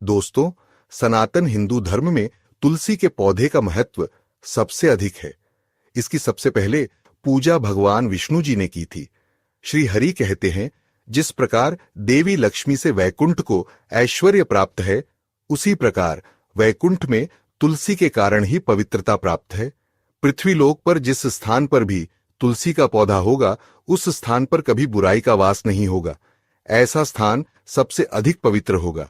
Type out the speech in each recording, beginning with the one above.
दोस्तों, सनातन हिंदू धर्म में तुलसी के पौधे का महत्व सबसे अधिक है। इसकी सबसे पहले पूजा भगवान विष्णु जी ने की थी। श्री हरि कहते हैं, जिस प्रकार देवी लक्ष्मी से वैकुंठ को ऐश्वर्य प्राप्त है, उसी प्रकार वैकुंठ में तुलसी के कारण ही पवित्रता प्राप्त है। पृथ्वीलोक पर जिस स्थान पर भी तुलसी का पौधा होगा, उस स्थान पर कभी बुराई का वास नहीं होगा। ऐसा स्थान सबसे अधिक पवित्र होगा।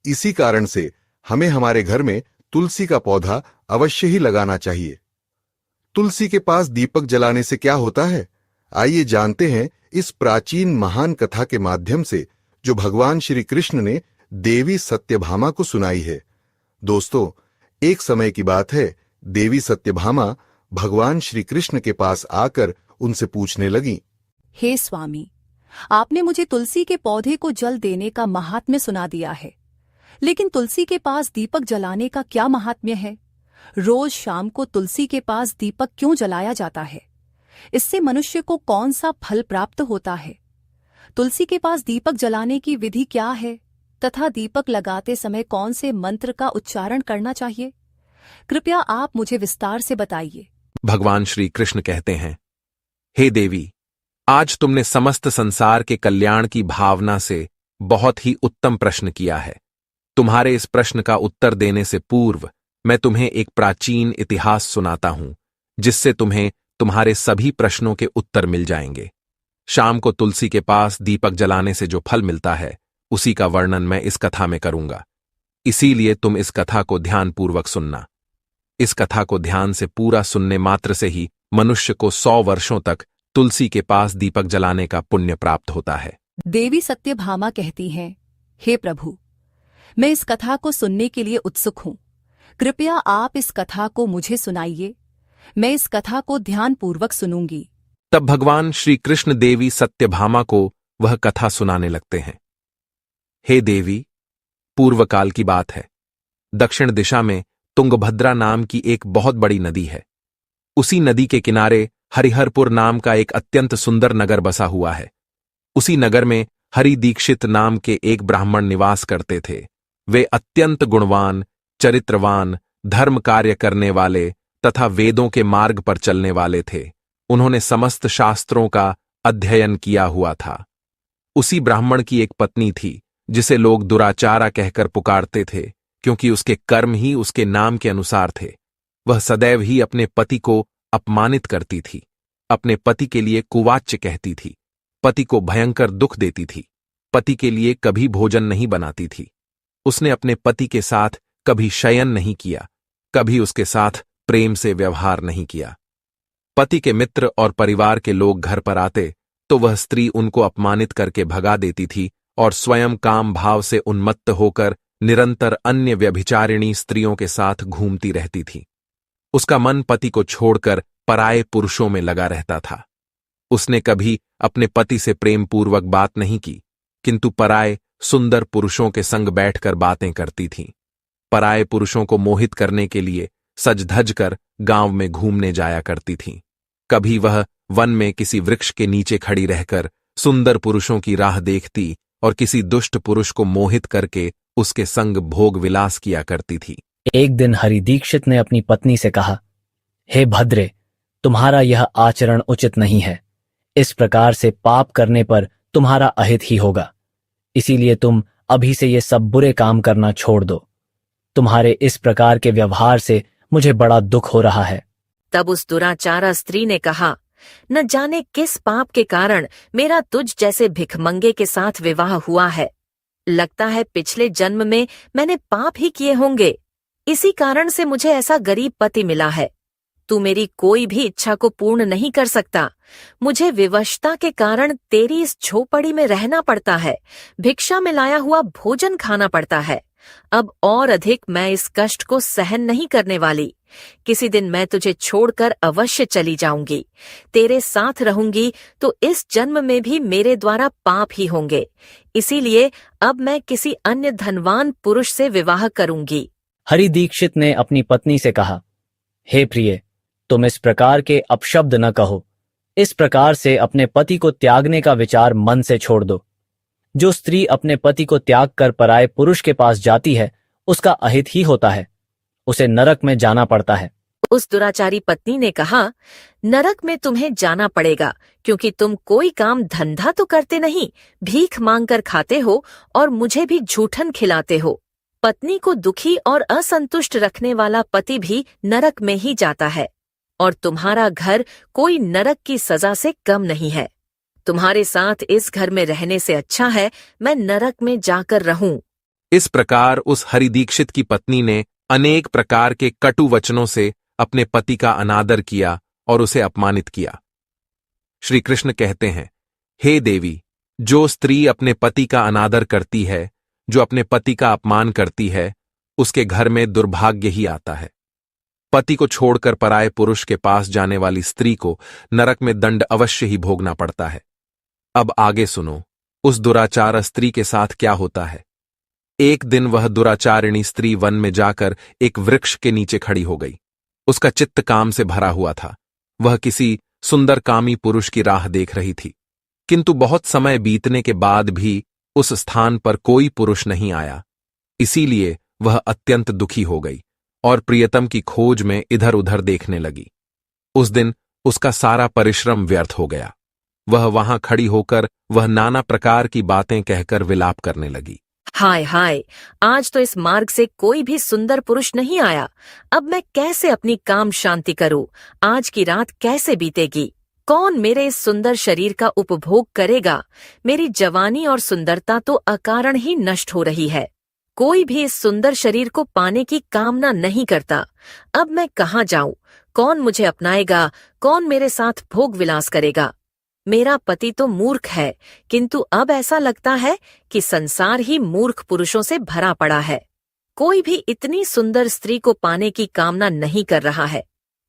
इसी कारण से हमें हमारे घर में तुलसी का पौधा अवश्य ही लगाना चाहिए। तुलसी के पास दीपक जलाने से क्या होता है, आइए जानते हैं इस प्राचीन महान कथा के माध्यम से, जो भगवान श्री कृष्ण ने देवी सत्यभामा को सुनाई है। दोस्तों, एक समय की बात है, देवी सत्यभामा भगवान श्री कृष्ण के पास आकर उनसे पूछने लगी, हे स्वामी, आपने मुझे तुलसी के पौधे को जल देने का महात्म्य सुना दिया है, लेकिन तुलसी के पास दीपक जलाने का क्या महात्म्य है? रोज शाम को तुलसी के पास दीपक क्यों जलाया जाता है? इससे मनुष्य को कौन सा फल प्राप्त होता है? तुलसी के पास दीपक जलाने की विधि क्या है तथा दीपक लगाते समय कौन से मंत्र का उच्चारण करना चाहिए? कृपया आप मुझे विस्तार से बताइए। भगवान श्री कृष्ण कहते हैं, हे देवी, आज तुमने समस्त संसार के कल्याण की भावना से बहुत ही उत्तम प्रश्न किया है। तुम्हारे इस प्रश्न का उत्तर देने से पूर्व मैं तुम्हें एक प्राचीन इतिहास सुनाता हूं, जिससे तुम्हें तुम्हारे सभी प्रश्नों के उत्तर मिल जाएंगे। शाम को तुलसी के पास दीपक जलाने से जो फल मिलता है, उसी का वर्णन मैं इस कथा में करूंगा। इसीलिए तुम इस कथा को ध्यानपूर्वक सुनना। इस कथा को ध्यान से पूरा सुनने मात्र से ही मनुष्य को 100 वर्षों तक तुलसी के पास दीपक जलाने का पुण्य प्राप्त होता है। देवी सत्यभामा कहती हैं, हे प्रभु, मैं इस कथा को सुनने के लिए उत्सुक हूं। कृपया आप इस कथा को मुझे सुनाइए। मैं इस कथा को ध्यानपूर्वक सुनूंगी। तब भगवान श्री कृष्ण देवी सत्यभामा को वह कथा सुनाने लगते हैं। हे देवी, पूर्व काल की बात है। दक्षिण दिशा में तुंगभद्रा नाम की एक बहुत बड़ी नदी है। उसी नदी के किनारे हरिहरपुर नाम का एक अत्यंत सुंदर नगर बसा हुआ है। उसी नगर में हरि दीक्षित नाम के एक ब्राह्मण निवास करते थे। वे अत्यंत गुणवान, चरित्रवान, धर्म कार्य करने वाले तथा वेदों के मार्ग पर चलने वाले थे। उन्होंने समस्त शास्त्रों का अध्ययन किया हुआ था। उसी ब्राह्मण की एक पत्नी थी, जिसे लोग दुराचारा कहकर पुकारते थे, क्योंकि उसके कर्म ही उसके नाम के अनुसार थे। वह सदैव ही अपने पति को अपमानित करती थी, अपने पति के लिए कुवाच्य कहती थी, पति को भयंकर दुख देती थी, पति के लिए कभी भोजन नहीं बनाती थी। उसने अपने पति के साथ कभी शयन नहीं किया, कभी उसके साथ प्रेम से व्यवहार नहीं किया। पति के मित्र और परिवार के लोग घर पर आते तो वह स्त्री उनको अपमानित करके भगा देती थी और स्वयं काम भाव से उन्मत्त होकर निरंतर अन्य व्यभिचारिणी स्त्रियों के साथ घूमती रहती थी। उसका मन पति को छोड़कर पराये पुरुषों में लगा रहता था। उसने कभी अपने पति से प्रेम पूर्वक बात नहीं की, किंतु पराये सुंदर पुरुषों के संग बैठकर बातें करती थी। पराये पुरुषों को मोहित करने के लिए सज धज कर गांव में घूमने जाया करती थी। कभी वह वन में किसी वृक्ष के नीचे खड़ी रहकर सुंदर पुरुषों की राह देखती और किसी दुष्ट पुरुष को मोहित करके उसके संग भोग विलास किया करती थी। एक दिन हरि दीक्षित ने अपनी पत्नी से कहा, हे भद्रे, तुम्हारा यह आचरण उचित नहीं है। इस प्रकार से पाप करने पर तुम्हारा अहित ही होगा। इसीलिए तुम अभी से ये सब बुरे काम करना छोड़ दो। तुम्हारे इस प्रकार के व्यवहार से मुझे बड़ा दुख हो रहा है। तब उस दुराचारा स्त्री ने कहा, न जाने किस पाप के कारण मेरा तुझ जैसे भिखमंगे के साथ विवाह हुआ है। लगता है पिछले जन्म में मैंने पाप ही किए होंगे। इसी कारण से मुझे ऐसा गरीब पति मिला है। तू मेरी कोई भी इच्छा को पूर्ण नहीं कर सकता। मुझे विवशता के कारण तेरी इस झोपड़ी में रहना पड़ता है, भिक्षा में लाया हुआ भोजन खाना पड़ता है। अब और अधिक मैं इस कष्ट को सहन नहीं करने वाली। किसी दिन मैं तुझे छोड़कर अवश्य चली जाऊंगी। तेरे साथ रहूंगी तो इस जन्म में भी मेरे द्वारा पाप ही होंगे। इसीलिए अब मैं किसी अन्य धनवान पुरुष से विवाह करूंगी। हरि दीक्षित ने अपनी पत्नी से कहा, हे प्रिय, तुम इस प्रकार के अपशब्द न कहो। इस प्रकार से अपने पति को त्यागने का विचार मन से छोड़ दो। जो स्त्री अपने पति को त्याग कर पराये पुरुष के पास जाती है उसका अहित ही होता है, उसे नरक में जाना पड़ता है। उस दुराचारी पत्नी ने कहा, नरक में तुम्हें जाना पड़ेगा, क्योंकि तुम कोई काम धंधा तो करते नहीं, भीख मांगकर खाते हो और मुझे भी झूठन खिलाते हो। पत्नी को दुखी और असंतुष्ट रखने वाला पति भी नरक में ही जाता है, और तुम्हारा घर कोई नरक की सजा से कम नहीं है। तुम्हारे साथ इस घर में रहने से अच्छा है मैं नरक में जाकर रहूं। इस प्रकार उस हरिदीक्षित की पत्नी ने अनेक प्रकार के कटु वचनों से अपने पति का अनादर किया और उसे अपमानित किया। श्री कृष्ण कहते हैं, हे देवी, जो स्त्री अपने पति का अनादर करती है, जो अपने पति का अपमान करती है, उसके घर में दुर्भाग्य ही आता है। पति को छोड़कर पराये पुरुष के पास जाने वाली स्त्री को नरक में दंड अवश्य ही भोगना पड़ता है। अब आगे सुनो, उस दुराचार स्त्री के साथ क्या होता है। एक दिन वह दुराचारिणी स्त्री वन में जाकर एक वृक्ष के नीचे खड़ी हो गई। उसका चित्त काम से भरा हुआ था। वह किसी सुंदर कामी पुरुष की राह देख रही थी, किंतु बहुत समय बीतने के बाद भी उस स्थान पर कोई पुरुष नहीं आया। इसीलिए वह अत्यंत दुखी हो गई और प्रियतम की खोज में इधर उधर देखने लगी। उस दिन उसका सारा परिश्रम व्यर्थ हो गया। वह वहां खड़ी होकर वह नाना प्रकार की बातें कहकर विलाप करने लगी। हाय हाय, आज तो इस मार्ग से कोई भी सुंदर पुरुष नहीं आया। अब मैं कैसे अपनी काम शांति करूं? आज की रात कैसे बीतेगी? कौन मेरे इस सुंदर शरीर का उपभोग करेगा? मेरी जवानी और सुंदरता तो अकारण ही नष्ट हो रही है। कोई भी इस सुंदर शरीर को पाने की कामना नहीं करता। अब मैं कहाँ जाऊं? कौन मुझे अपनाएगा? कौन मेरे साथ भोग विलास करेगा? मेरा पति तो मूर्ख है, किंतु अब ऐसा लगता है कि संसार ही मूर्ख पुरुषों से भरा पड़ा है। कोई भी इतनी सुंदर स्त्री को पाने की कामना नहीं कर रहा है।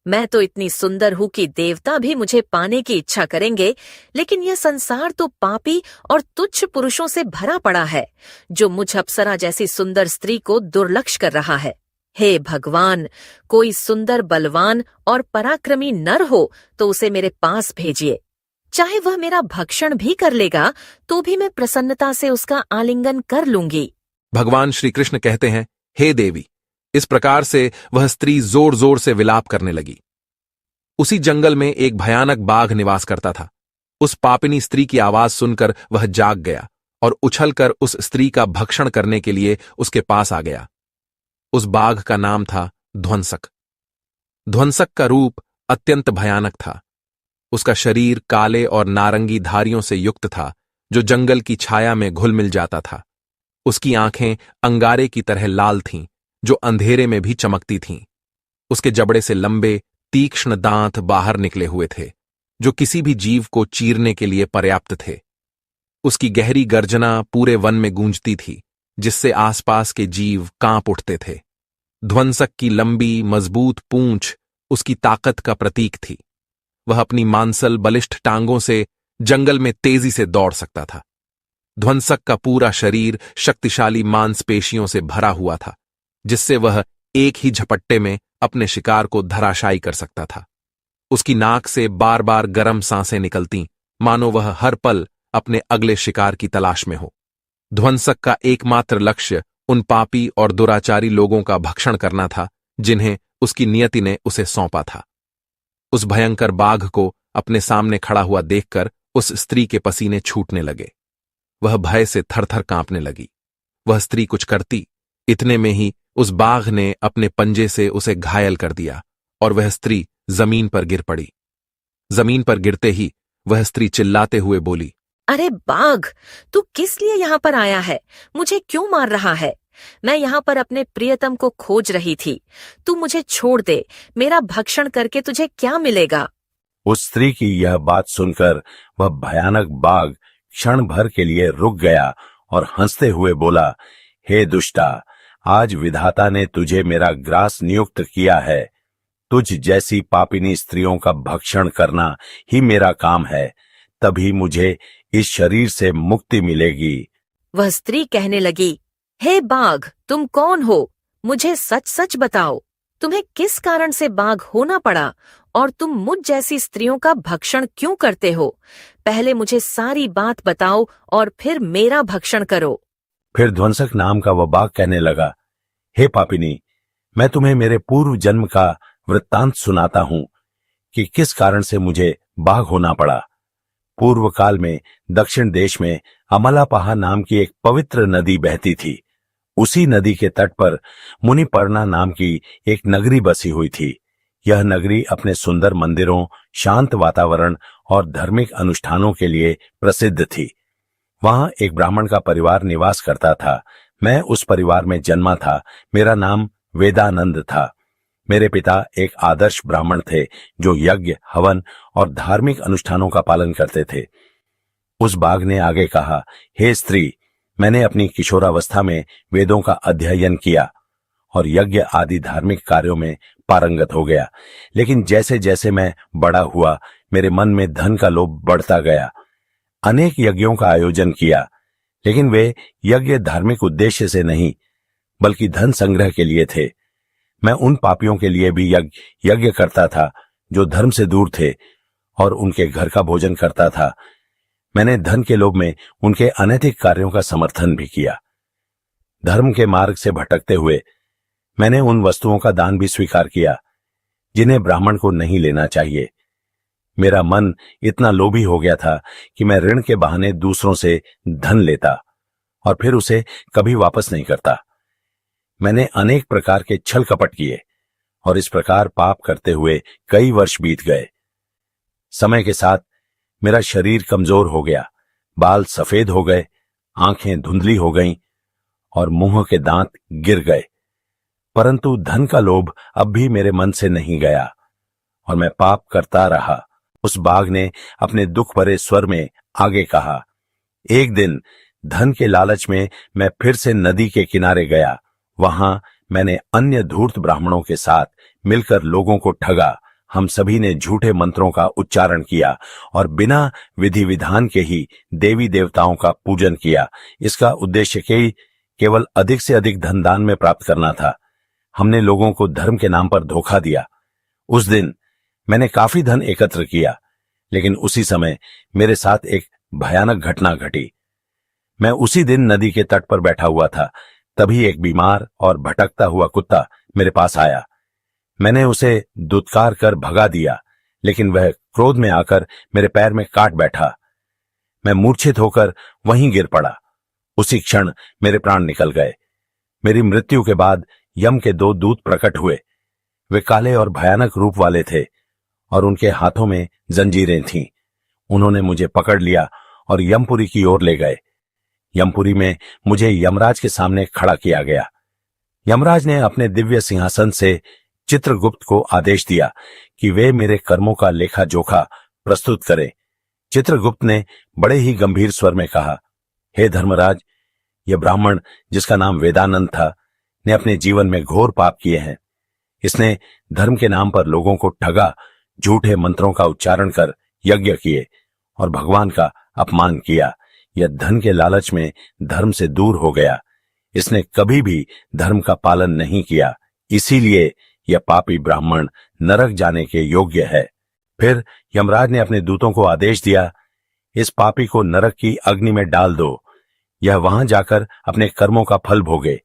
मैं तो इतनी सुंदर हूं कि देवता भी मुझे पाने की इच्छा करेंगे, लेकिन यह संसार तो पापी और तुच्छ पुरुषों से भरा पड़ा है, जो मुझ अप्सरा जैसी सुंदर स्त्री को दुर्लक्ष्य कर रहा है। हे भगवान, कोई सुंदर, बलवान और पराक्रमी नर हो तो उसे मेरे पास भेजिए। चाहे वह मेरा भक्षण भी कर लेगा तो भी मैं प्रसन्नता से उसका आलिंगन कर लूंगी। भगवान श्री कृष्ण कहते हैं, हे देवी, इस प्रकार से वह स्त्री जोर जोर से विलाप करने लगी। उसी जंगल में एक भयानक बाघ निवास करता था। उस पापिनी स्त्री की आवाज सुनकर वह जाग गया और उछलकर उस स्त्री का भक्षण करने के लिए उसके पास आ गया। उस बाघ का नाम था ध्वंसक। ध्वंसक का रूप अत्यंत भयानक था। उसका शरीर काले और नारंगी धारियों से युक्त था, जो जंगल की छाया में घुल मिल जाता था। उसकी आंखें अंगारे की तरह लाल थीं, जो अंधेरे में भी चमकती थीं। उसके जबड़े से लंबे तीक्ष्ण दांत बाहर निकले हुए थे, जो किसी भी जीव को चीरने के लिए पर्याप्त थे। उसकी गहरी गर्जना पूरे वन में गूंजती थी, जिससे आसपास के जीव कांप उठते थे। ध्वंसक की लंबी मजबूत पूंछ उसकी ताकत का प्रतीक थी। वह अपनी मांसल बलिष्ठ टांगों से जंगल में तेजी से दौड़ सकता था। ध्वंसक का पूरा शरीर शक्तिशाली मांसपेशियों से भरा हुआ था, जिससे वह एक ही झपट्टे में अपने शिकार को धराशायी कर सकता था। उसकी नाक से बार बार गर्म सांसें निकलतीं, मानो वह हर पल अपने अगले शिकार की तलाश में हो। ध्वंसक का एकमात्र लक्ष्य उन पापी और दुराचारी लोगों का भक्षण करना था, जिन्हें उसकी नियति ने उसे सौंपा था। उस भयंकर बाघ को अपने सामने खड़ा हुआ देखकर उस स्त्री के पसीने छूटने लगे। वह भय से थरथर कांपने लगी। वह स्त्री कुछ करती, इतने में ही उस बाघ ने अपने पंजे से उसे घायल कर दिया और वह स्त्री जमीन पर गिर पड़ी। जमीन पर गिरते ही वह स्त्री चिल्लाते हुए बोली, अरे बाघ, तू किस लिए यहाँ पर आया है? मुझे क्यों मार रहा है? मैं यहाँ पर अपने प्रियतम को खोज रही थी। तू मुझे छोड़ दे। मेरा भक्षण करके तुझे क्या मिलेगा? उस स्त्री की यह बात सुनकर वह भयानक बाघ क्षण भर के लिए रुक गया और हंसते हुए बोला, हे दुष्टा, आज विधाता ने तुझे मेरा ग्रास नियुक्त किया है। तुझ जैसी पापिनी स्त्रियों का भक्षण करना ही मेरा काम है, तभी मुझे इस शरीर से मुक्ति मिलेगी। वह स्त्री कहने लगी, हे बाघ, तुम कौन हो? मुझे सच सच बताओ। तुम्हें किस कारण से बाघ होना पड़ा और तुम मुझ जैसी स्त्रियों का भक्षण क्यों करते हो? पहले मुझे सारी बात बताओ और फिर मेरा भक्षण करो। फिर ध्वंसक नाम का वह बाघ कहने लगा, हे पापिनी, मैं तुम्हें मेरे पूर्व जन्म का वृत्तांत सुनाता हूं कि किस कारण से मुझे बाघ होना पड़ा। पूर्व काल में दक्षिण देश में अमलापहा नाम की एक पवित्र नदी बहती थी। उसी नदी के तट पर मुनिपर्णा नाम की एक नगरी बसी हुई थी। यह नगरी अपने सुंदर मंदिरों, शांत वातावरण और धार्मिक अनुष्ठानों के लिए प्रसिद्ध थी। वहां एक ब्राह्मण का परिवार निवास करता था। मैं उस परिवार में जन्मा था। मेरा नाम वेदानंद था। मेरे पिता एक आदर्श ब्राह्मण थे जो यज्ञ, हवन और धार्मिक अनुष्ठानों का पालन करते थे। उस बाघ ने आगे कहा, हे स्त्री, मैंने अपनी किशोरावस्था में वेदों का अध्ययन किया और यज्ञ आदि धार्मिक कार्यों में पारंगत हो गया। लेकिन जैसे जैसे मैं बड़ा हुआ, मेरे मन में धन का लोभ बढ़ता गया। अनेक यज्ञों का आयोजन किया, लेकिन वे यज्ञ धार्मिक उद्देश्य से नहीं बल्कि धन संग्रह के लिए थे। मैं उन पापियों के लिए भी यज्ञ करता था जो धर्म से दूर थे और उनके घर का भोजन करता था। मैंने धन के लोभ में उनके अनैतिक कार्यों का समर्थन भी किया। धर्म के मार्ग से भटकते हुए मैंने उन वस्तुओं का दान भी स्वीकार किया जिन्हें ब्राह्मण को नहीं लेना चाहिए। मेरा मन इतना लोभी हो गया था कि मैं ऋण के बहाने दूसरों से धन लेता और फिर उसे कभी वापस नहीं करता। मैंने अनेक प्रकार के छल कपट किए और इस प्रकार पाप करते हुए कई वर्ष बीत गए। समय के साथ मेरा शरीर कमजोर हो गया, बाल सफेद हो गए, आंखें धुंधली हो गईं और मुंह के दांत गिर गए। परंतु धन का लोभ अब भी मेरे मन से नहीं गया और मैं पाप करता रहा। उस बाघ ने अपने दुख भरे स्वर में आगे कहा, एक दिन धन के लालच में मैं फिर से नदी के किनारे गया। वहां मैंने अन्य धूर्त ब्राह्मणों के साथ मिलकर लोगों को ठगा। हम सभी ने झूठे मंत्रों का उच्चारण किया और बिना विधि विधान के ही देवी देवताओं का पूजन किया। इसका उद्देश्य केवल अधिक से अधिक धन दान में प्राप्त करना था। हमने लोगों को धर्म के नाम पर धोखा दिया। उस दिन मैंने काफी धन एकत्र किया, लेकिन उसी समय मेरे साथ एक भयानक घटना घटी। मैं उसी दिन नदी के तट पर बैठा हुआ था। तभी एक बीमार और भटकता हुआ कुत्ता मेरे पास आया। मैंने उसे दुत्कार कर भगा दिया, लेकिन वह क्रोध में आकर मेरे पैर में काट बैठा। मैं मूर्छित होकर वहीं गिर पड़ा। उसी क्षण मेरे प्राण निकल गए। मेरी मृत्यु के बाद यम के 2 दूत प्रकट हुए। वे काले और भयानक रूप वाले थे और उनके हाथों में जंजीरें थीं। उन्होंने मुझे पकड़ लिया और यमपुरी की ओर ले गए। यमपुरी में मुझे यमराज के सामने खड़ा किया गया। यमराज ने अपने दिव्य सिंहासन से चित्रगुप्त को आदेश दिया कि वे मेरे कर्मों का लेखा जोखा प्रस्तुत करें। चित्रगुप्त ने बड़े ही गंभीर स्वर में कहा, हे धर्मराज, यह ब्राह्मण जिसका नाम वेदानंद था ने अपने जीवन में घोर पाप किए हैं। इसने धर्म के नाम पर लोगों को ठगा, झूठे मंत्रों का उच्चारण कर यज्ञ किए और भगवान का अपमान किया। यह धन के लालच में धर्म से दूर हो गया। इसने कभी भी धर्म का पालन नहीं किया, इसीलिए यह पापी ब्राह्मण नरक जाने के योग्य है। फिर यमराज ने अपने दूतों को आदेश दिया, इस पापी को नरक की अग्नि में डाल दो। यह वहां जाकर अपने कर्मों का फल भोगे।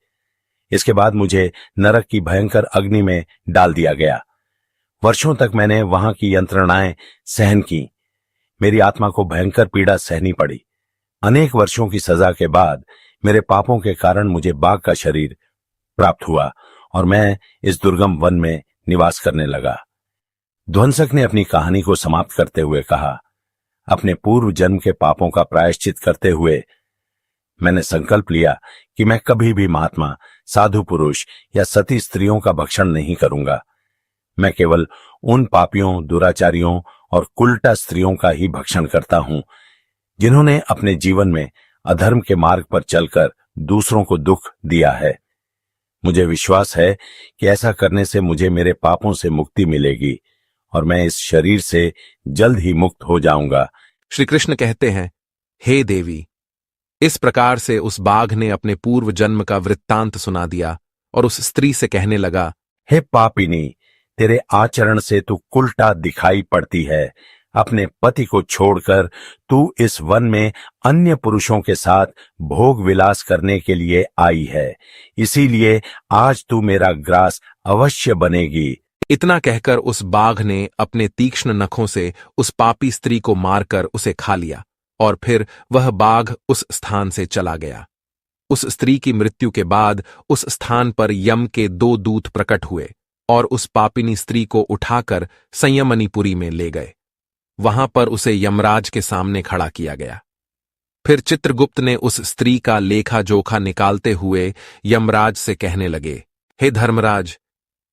इसके बाद मुझे नरक की भयंकर अग्नि में डाल दिया गया। वर्षों तक मैंने वहां की यंत्रणाएं सहन की। मेरी आत्मा को भयंकर पीड़ा सहनी पड़ी। अनेक वर्षों की सजा के बाद मेरे पापों के कारण मुझे बाघ का शरीर प्राप्त हुआ और मैं इस दुर्गम वन में निवास करने लगा। ध्वंसक ने अपनी कहानी को समाप्त करते हुए कहा, अपने पूर्व जन्म के पापों का प्रायश्चित करते हुए मैंने संकल्प लिया कि मैं कभी भी महात्मा, साधु पुरुष या सती स्त्रियों का भक्षण नहीं करूंगा। मैं केवल उन पापियों, दुराचारियों और कुलटा स्त्रियों का ही भक्षण करता हूं जिन्होंने अपने जीवन में अधर्म के मार्ग पर चलकर दूसरों को दुख दिया है। मुझे विश्वास है कि ऐसा करने से मुझे मेरे पापों से मुक्ति मिलेगी और मैं इस शरीर से जल्द ही मुक्त हो जाऊंगा। श्री कृष्ण कहते हैं, हे देवी, इस प्रकार से उस बाघ ने अपने पूर्व जन्म का वृत्तांत सुना दिया और उस स्त्री से कहने लगा, हे पापिनी, तेरे आचरण से तू उल्टा दिखाई पड़ती है। अपने पति को छोड़कर तू इस वन में अन्य पुरुषों के साथ भोग विलास करने के लिए आई है, इसीलिए आज तू मेरा ग्रास अवश्य बनेगी। इतना कहकर उस बाघ ने अपने तीक्ष्ण नखों से उस पापी स्त्री को मारकर उसे खा लिया और फिर वह बाघ उस स्थान से चला गया। उस स्त्री की मृत्यु के बाद उस स्थान पर यम के 2 दूत प्रकट हुए और उस पापिनी स्त्री को उठाकर संयमनीपुरी में ले गए। वहां पर उसे यमराज के सामने खड़ा किया गया। फिर चित्रगुप्त ने उस स्त्री का लेखा जोखा निकालते हुए यमराज से कहने लगे, हे धर्मराज,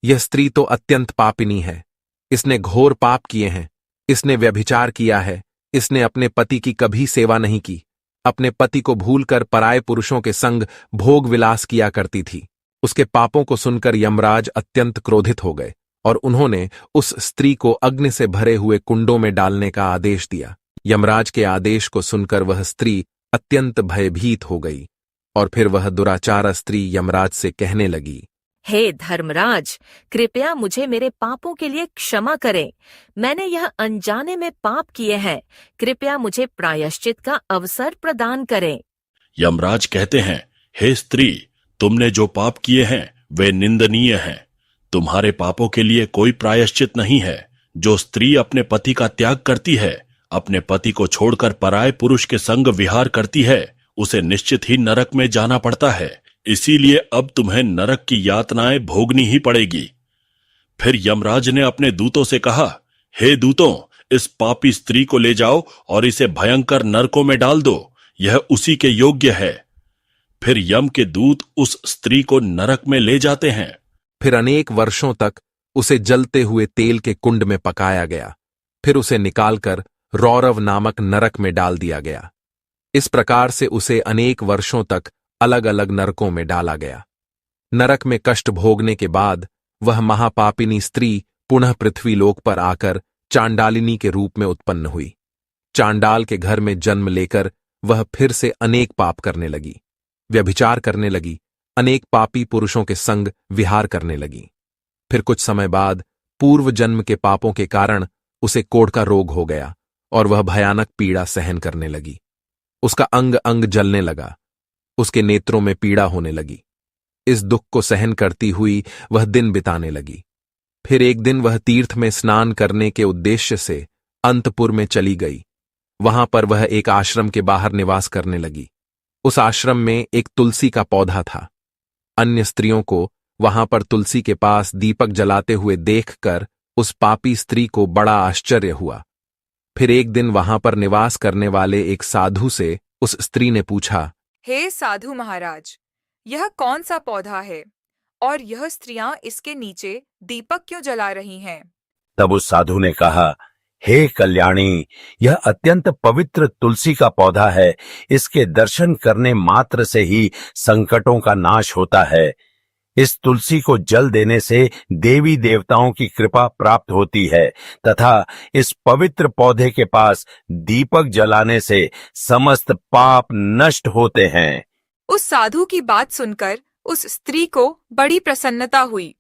यह स्त्री तो अत्यंत पापिनी है। इसने घोर पाप किए हैं। इसने व्यभिचार किया है। इसने अपने पति की कभी सेवा नहीं की। अपने पति को भूलकर पराये पुरुषों के संग भोग विलास किया करती थी। उसके पापों को सुनकर यमराज अत्यंत क्रोधित हो गए और उन्होंने उस स्त्री को अग्नि से भरे हुए कुंडों में डालने का आदेश दिया। यमराज के आदेश को सुनकर वह स्त्री अत्यंत भयभीत हो गई और फिर वह दुराचारा स्त्री यमराज से कहने लगी, हे धर्मराज, कृपया मुझे मेरे पापों के लिए क्षमा करें। मैंने यह अनजाने में पाप किए हैं। कृपया मुझे प्रायश्चित का अवसर प्रदान करें। यमराज कहते हैं, हे स्त्री, तुमने जो पाप किए हैं वे निंदनीय हैं। तुम्हारे पापों के लिए कोई प्रायश्चित नहीं है। जो स्त्री अपने पति का त्याग करती है, अपने पति को छोड़कर पराये पुरुष के संग विहार करती है, उसे निश्चित ही नरक में जाना पड़ता है। इसीलिए अब तुम्हें नरक की यातनाएं भोगनी ही पड़ेगी। फिर यमराज ने अपने दूतों से कहा, हे दूतों, इस पापी स्त्री को ले जाओ और इसे भयंकर नरकों में डाल दो। यह उसी के योग्य है। फिर यम के दूत उस स्त्री को नरक में ले जाते हैं। फिर अनेक वर्षों तक उसे जलते हुए तेल के कुंड में पकाया गया। फिर उसे निकालकर रौरव नामक नरक में डाल दिया गया। इस प्रकार से उसे अनेक वर्षों तक अलग अलग नरकों में डाला गया। नरक में कष्ट भोगने के बाद वह महापापिनी स्त्री पुनः पृथ्वीलोक पर आकर चांडालिनी के रूप में उत्पन्न हुई। चांडाल के घर में जन्म लेकर वह फिर से अनेक पाप करने लगी, व्यभिचार करने लगी, अनेक पापी पुरुषों के संग विहार करने लगी। फिर कुछ समय बाद पूर्व जन्म के पापों के कारण उसे कोढ़ का रोग हो गया और वह भयानक पीड़ा सहन करने लगी। उसका अंग अंग जलने लगा। उसके नेत्रों में पीड़ा होने लगी। इस दुख को सहन करती हुई वह दिन बिताने लगी। फिर एक दिन वह तीर्थ में स्नान करने के उद्देश्य से अंतपुर में चली गई। वहां पर वह एक आश्रम के बाहर निवास करने लगी। उस आश्रम में एक तुलसी का पौधा था। अन्य स्त्रियों को वहां पर तुलसी के पास दीपक जलाते हुए देखकर उस पापी स्त्री को बड़ा आश्चर्य हुआ। फिर एक दिन वहां पर निवास करने वाले एक साधु से उस स्त्री ने पूछा, हे साधु महाराज, यह कौन सा पौधा है और यह स्त्रियां इसके नीचे दीपक क्यों जला रही हैं? तब उस साधु ने कहा, हे कल्याणी, यह अत्यंत पवित्र तुलसी का पौधा है। इसके दर्शन करने मात्र से ही संकटों का नाश होता है। इस तुलसी को जल देने से देवी देवताओं की कृपा प्राप्त होती है तथा इस पवित्र पौधे के पास दीपक जलाने से समस्त पाप नष्ट होते हैं। उस साधु की बात सुनकर उस स्त्री को बड़ी प्रसन्नता हुई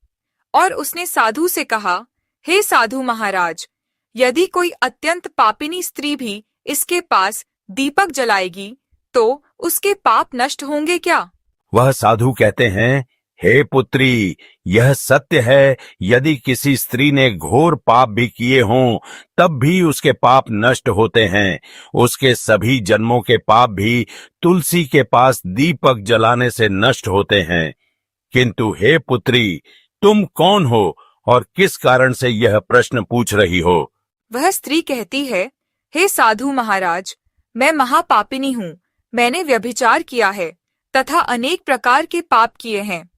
और उसने साधु से कहा, हे साधु महाराज, यदि कोई अत्यंत पापिनी स्त्री भी इसके पास दीपक जलाएगी तो उसके पाप नष्ट होंगे क्या? वह साधु कहते हैं, हे पुत्री, यह सत्य है। यदि किसी स्त्री ने घोर पाप भी किए हों तब भी उसके पाप नष्ट होते हैं। उसके सभी जन्मों के पाप भी तुलसी के पास दीपक जलाने से नष्ट होते हैं। किंतु हे पुत्री, तुम कौन हो और किस कारण से यह प्रश्न पूछ रही हो? वह स्त्री कहती है, हे साधु महाराज, मैं महापापिनी हूँ। मैंने व्यभिचार किया है तथा अनेक प्रकार के पाप किए हैं।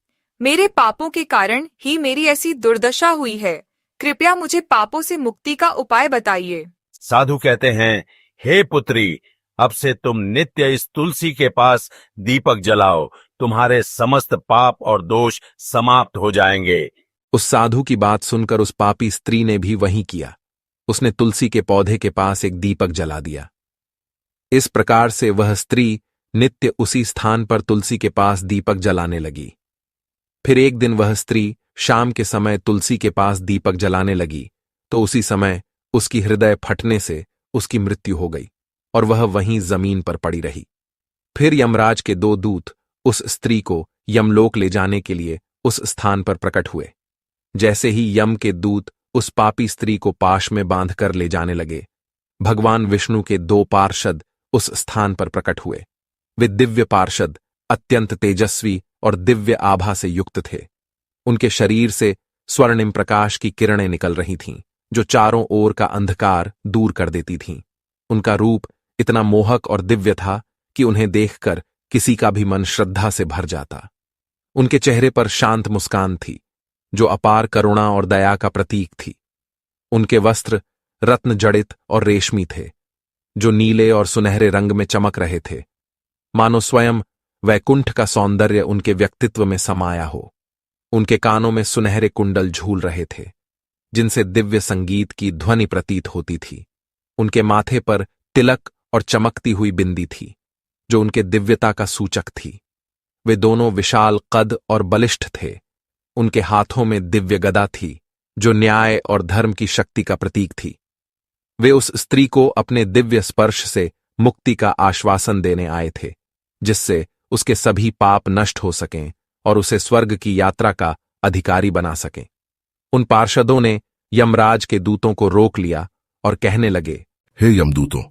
मेरे पापों के कारण ही मेरी ऐसी दुर्दशा हुई है। कृपया मुझे पापों से मुक्ति का उपाय बताइए। साधु कहते हैं, हे पुत्री, अब से तुम नित्य इस तुलसी के पास दीपक जलाओ। तुम्हारे समस्त पाप और दोष समाप्त हो जाएंगे। उस साधु की बात सुनकर उस पापी स्त्री ने भी वही किया। उसने तुलसी के पौधे के पास एक दीपक जला दिया। इस प्रकार से वह स्त्री नित्य उसी स्थान पर तुलसी के पास दीपक जलाने लगी। फिर एक दिन वह स्त्री शाम के समय तुलसी के पास दीपक जलाने लगी तो उसी समय उसकी हृदय फटने से उसकी मृत्यु हो गई और वह वहीं जमीन पर पड़ी रही। फिर यमराज के 2 दूत उस स्त्री को यमलोक ले जाने के लिए उस स्थान पर प्रकट हुए। जैसे ही यम के दूत उस पापी स्त्री को पाश में बांधकर ले जाने लगे, भगवान विष्णु के 2 पार्षद उस स्थान पर प्रकट हुए। वे दिव्य पार्षद अत्यंत तेजस्वी और दिव्य आभा से युक्त थे। उनके शरीर से स्वर्णिम प्रकाश की किरणें निकल रही थीं, जो चारों ओर का अंधकार दूर कर देती थीं। उनका रूप इतना मोहक और दिव्य था कि उन्हें देखकर किसी का भी मन श्रद्धा से भर जाता। उनके चेहरे पर शांत मुस्कान थी, जो अपार करुणा और दया का प्रतीक थी। उनके वस्त्र रत्न जड़ित और रेशमी थे, जो नीले और सुनहरे रंग में चमक रहे थे, मानो स्वयं वैकुंठ का सौंदर्य उनके व्यक्तित्व में समाया हो। उनके कानों में सुनहरे कुंडल झूल रहे थे, जिनसे दिव्य संगीत की ध्वनि प्रतीत होती थी। उनके माथे पर तिलक और चमकती हुई बिंदी थी, जो उनके दिव्यता का सूचक थी। वे दोनों विशाल कद और बलिष्ठ थे। उनके हाथों में दिव्य गदा थी, जो न्याय और धर्म की शक्ति का प्रतीक थी। वे उस स्त्री को अपने दिव्य स्पर्श से मुक्ति का आश्वासन देने आए थे, जिससे उसके सभी पाप नष्ट हो सकें और उसे स्वर्ग की यात्रा का अधिकारी बना सकें। उन पार्षदों ने यमराज के दूतों को रोक लिया और कहने लगे, हे यमदूतों,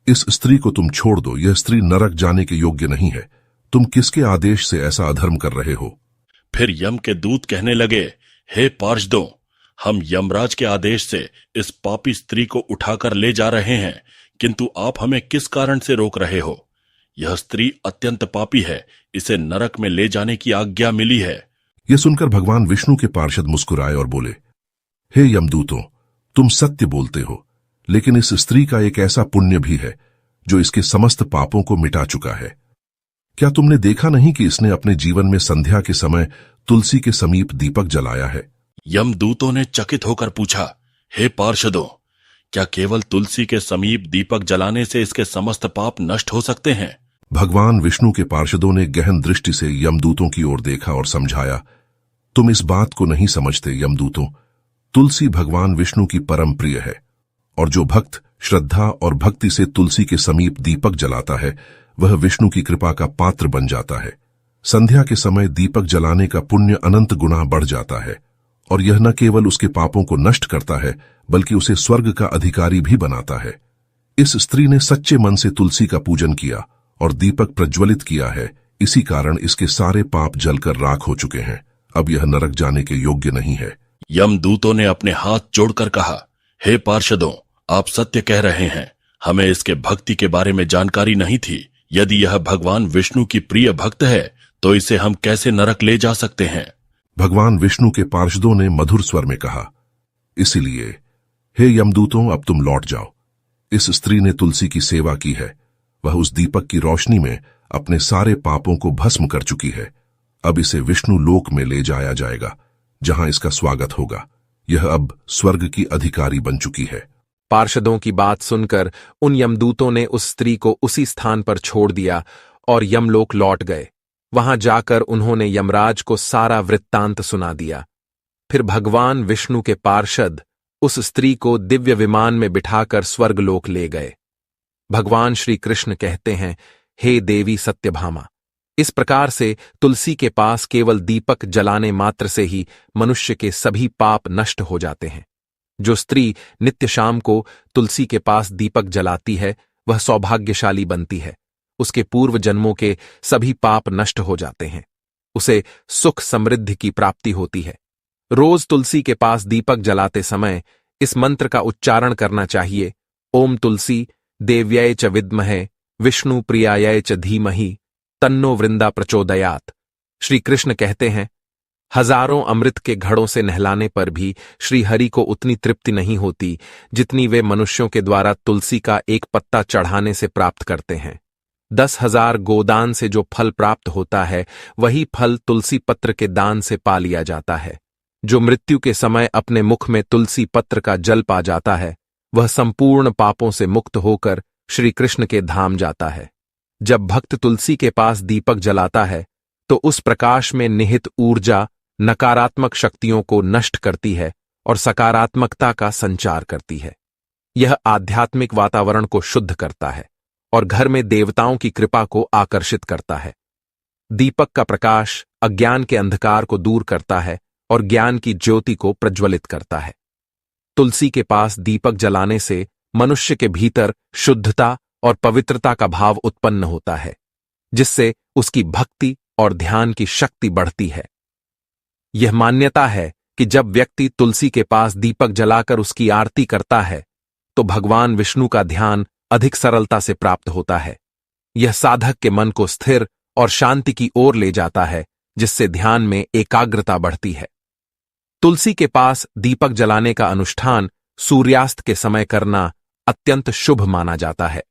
इस स्त्री को तुम छोड़ दो। यह स्त्री नरक जाने के योग्य नहीं है। तुम किसके आदेश से ऐसा अधर्म कर रहे हो? फिर यम के दूत कहने लगे, हे पार्षदों, हम यमराज के आदेश से इस पापी स्त्री को उठाकर ले जा रहे हैं, किंतु आप हमें किस कारण से रोक रहे हो? यह स्त्री अत्यंत पापी है, इसे नरक में ले जाने की आज्ञा मिली है। यह सुनकर भगवान विष्णु के पार्षद मुस्कुराए और बोले, हे यमदूतों, तुम सत्य बोलते हो, लेकिन इस स्त्री का एक ऐसा पुण्य भी है जो इसके समस्त पापों को मिटा चुका है। क्या तुमने देखा नहीं कि इसने अपने जीवन में संध्या के समय तुलसी के समीप दीपक जलाया है? यमदूतों ने चकित होकर पूछा, हे पार्षदों, क्या केवल तुलसी के समीप दीपक जलाने से इसके समस्त पाप नष्ट हो सकते हैं? भगवान विष्णु के पार्षदों ने गहन दृष्टि से यमदूतों की ओर देखा और समझाया, तुम इस बात को नहीं समझते यमदूतों। तुलसी भगवान विष्णु की परम प्रिय है, और जो भक्त श्रद्धा और भक्ति से तुलसी के समीप दीपक जलाता है, वह विष्णु की कृपा का पात्र बन जाता है। संध्या के समय दीपक जलाने का पुण्य अनंत गुना बढ़ जाता है, और यह न केवल उसके पापों को नष्ट करता है, बल्कि उसे स्वर्ग का अधिकारी भी बनाता है। इस स्त्री ने सच्चे मन से तुलसी का पूजन किया और दीपक प्रज्वलित किया है, इसी कारण इसके सारे पाप जलकर राख हो चुके हैं। अब यह नरक जाने के योग्य नहीं है। यमदूतों ने अपने हाथ जोड़कर कहा, हे पार्षदों, आप सत्य कह रहे हैं। हमें इसके भक्ति के बारे में जानकारी नहीं थी। यदि यह भगवान विष्णु की प्रिय भक्त है, तो इसे हम कैसे नरक ले जा सकते हैं? भगवान विष्णु के पार्षदों ने मधुर स्वर में कहा, इसीलिए हे यमदूतों, अब तुम लौट जाओ। इस स्त्री ने तुलसी की सेवा की है। वह उस दीपक की रोशनी में अपने सारे पापों को भस्म कर चुकी है। अब इसे विष्णु लोक में ले जाया जाएगा, जहां इसका स्वागत होगा। यह अब स्वर्ग की अधिकारी बन चुकी है। पार्षदों की बात सुनकर उन यमदूतों ने उस स्त्री को उसी स्थान पर छोड़ दिया और यमलोक लौट गए। वहां जाकर उन्होंने यमराज को सारा वृत्तांत सुना दिया। फिर भगवान विष्णु के पार्षद उस स्त्री को दिव्य विमान में बिठाकर स्वर्गलोक ले गए। भगवान श्री कृष्ण कहते हैं, हे देवी सत्यभामा, इस प्रकार से तुलसी के पास केवल दीपक जलाने मात्र से ही मनुष्य के सभी पाप नष्ट हो जाते हैं। जो स्त्री नित्य शाम को तुलसी के पास दीपक जलाती है, वह सौभाग्यशाली बनती है। उसके पूर्व जन्मों के सभी पाप नष्ट हो जाते हैं। उसे सुख समृद्धि की प्राप्ति होती है। रोज तुलसी के पास दीपक जलाते समय इस मंत्र का उच्चारण करना चाहिए, ओम तुलसी देव्यै च विद्महे विष्णु प्रियायै च धीमहि तन्नो वृंदा प्रचोदयात। श्री कृष्ण कहते हैं, हजारों अमृत के घड़ों से नहलाने पर भी श्री हरि को उतनी तृप्ति नहीं होती जितनी वे मनुष्यों के द्वारा तुलसी का एक पत्ता चढ़ाने से प्राप्त करते हैं। 10,000 गोदान से जो फल प्राप्त होता है, वही फल तुलसी पत्र के दान से पा लिया जाता है। जो मृत्यु के समय अपने मुख में तुलसी पत्र का जल पा जाता है, वह संपूर्ण पापों से मुक्त होकर श्री कृष्ण के धाम जाता है। जब भक्त तुलसी के पास दीपक जलाता है, तो उस प्रकाश में निहित ऊर्जा नकारात्मक शक्तियों को नष्ट करती है और सकारात्मकता का संचार करती है। यह आध्यात्मिक वातावरण को शुद्ध करता है और घर में देवताओं की कृपा को आकर्षित करता है। दीपक का प्रकाश अज्ञान के अंधकार को दूर करता है और ज्ञान की ज्योति को प्रज्वलित करता है। तुलसी के पास दीपक जलाने से मनुष्य के भीतर शुद्धता और पवित्रता का भाव उत्पन्न होता है, जिससे उसकी भक्ति और ध्यान की शक्ति बढ़ती है। यह मान्यता है कि जब व्यक्ति तुलसी के पास दीपक जलाकर उसकी आरती करता है तो भगवान विष्णु का ध्यान अधिक सरलता से प्राप्त होता है। यह साधक के मन को स्थिर और शांति की ओर ले जाता है, जिससे ध्यान में एकाग्रता बढ़ती है। तुलसी के पास दीपक जलाने का अनुष्ठान सूर्यास्त के समय करना अत्यंत शुभ माना जाता है।